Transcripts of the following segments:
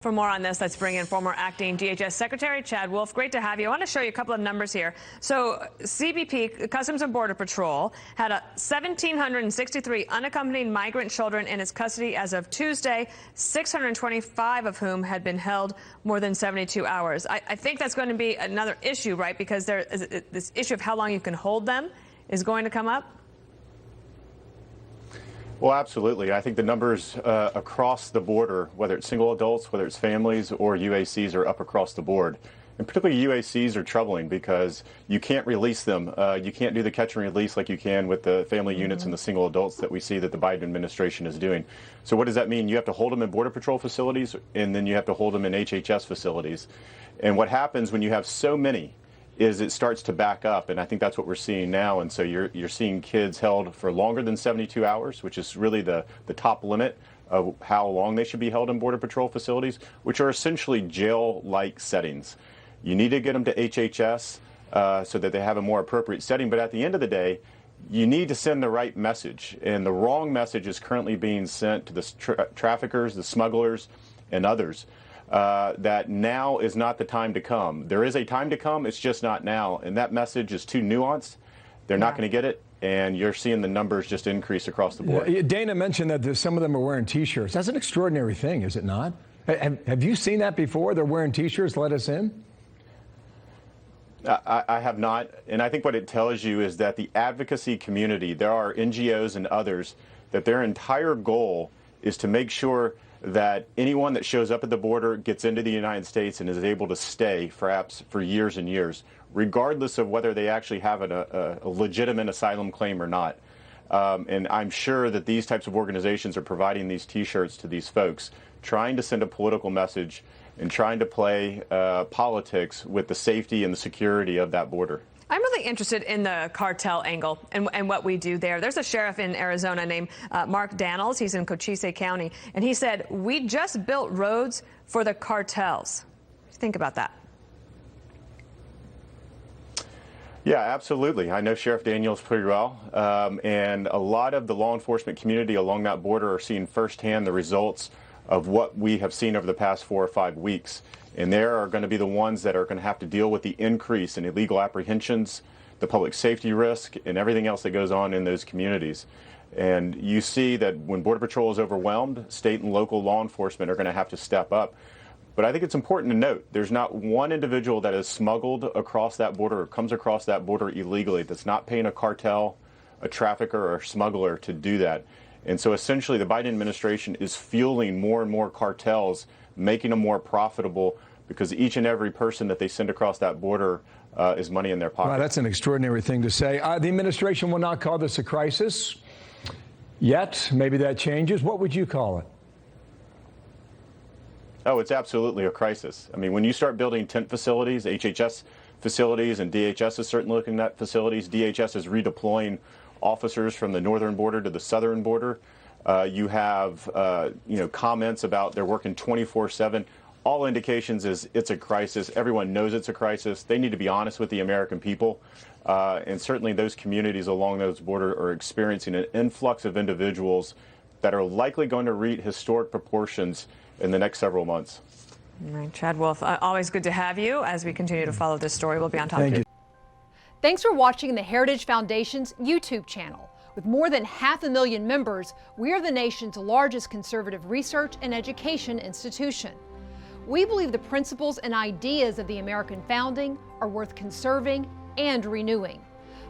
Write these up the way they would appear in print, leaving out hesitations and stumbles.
For more on this, let's bring in former acting DHS Secretary Chad Wolf. Great to have you. I want to show you a couple of numbers here. So CBP, Customs and Border Patrol, had 1,763 unaccompanied migrant children in its custody as of Tuesday, 625 of whom had been held more than 72 hours. I think that's going to be another issue, right? Because this issue of how long you can hold them is going to come up. Well, absolutely. I think the numbers across the border, whether it's single adults, whether it's families or UACs, are up across the board. And particularly UACs are troubling because you can't release them. You can't do the catch and release like you can with the family units and the single adults that we see that the Biden administration is doing. So what does that mean? You have to hold them in Border Patrol facilities, and then you have to hold them in HHS facilities. And what happens when you have so many is it starts to back up, and I think that's what we're seeing now. And so you're seeing kids held for longer than 72 hours, which is really the top limit of how long they should be held in Border Patrol facilities, which are essentially jail-like settings. You need to get them to HHS so that they have a more appropriate setting, but at the end of the day, you need to send the right message, and the wrong message is currently being sent to the traffickers, the smugglers, and others. That now is not the time to come. There is a time to come, it's just not now. And that message is too nuanced. They're not going to get it. And you're seeing the numbers just increase across the board. Yeah, Dana mentioned that some of them are wearing T-shirts. That's an extraordinary thing, is it not? Have you seen that before? They're wearing T-shirts, let us in? I have not. And I think what it tells you is that the advocacy community, there are NGOs and others, that their entire goal is to make sure that anyone that shows up at the border gets into the United States and is able to stay perhaps for years and years, regardless of whether they actually have a legitimate asylum claim or not. And I'm sure that these types of organizations are providing these T-shirts to these folks, trying to send a political message and trying to play politics with the safety and the security of that border. I'm really interested in the cartel angle and what we do there. There's a sheriff in Arizona named Mark Daniels. He's in Cochise County. And he said, we just built roads for the cartels. Think about that. Yeah, absolutely. I know Sheriff Daniels pretty well. And a lot of the law enforcement community along that border are seeing firsthand the results of what we have seen over the past 4 or 5 weeks. And they are going to be the ones that are going to have to deal with the increase in illegal apprehensions, the public safety risk, and everything else that goes on in those communities. And you see that when Border Patrol is overwhelmed, state and local law enforcement are going to have to step up. But I think it's important to note there's not one individual that is smuggled across that border or comes across that border illegally that's not paying a cartel, a trafficker, or a smuggler to do that. And so essentially the Biden administration is fueling more and more cartels, making them more profitable, because each and every person that they send across that border is money in their pocket. Wow, that's an extraordinary thing to say. The administration will not call this a crisis yet. Maybe that changes. What would you call it? Oh, it's absolutely a crisis. I mean, when you start building tent facilities, HHS facilities, and DHS is certainly looking at facilities. DHS is redeploying officers from the northern border to the southern border. You have, comments about they're working 24/7. All indications is it's a crisis. Everyone knows it's a crisis. They need to be honest with the American people. And certainly those communities along those borders are experiencing an influx of individuals that are likely going to reach historic proportions in the next several months. All right, Chad Wolf, always good to have you as we continue to follow this story. We'll be on top of you. Thanks for watching the Heritage Foundation's YouTube channel. With more than 500,000 members, we are the nation's largest conservative research and education institution. We believe the principles and ideas of the American founding are worth conserving and renewing.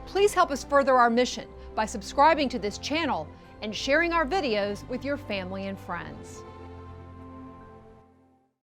Please help us further our mission by subscribing to this channel and sharing our videos with your family and friends.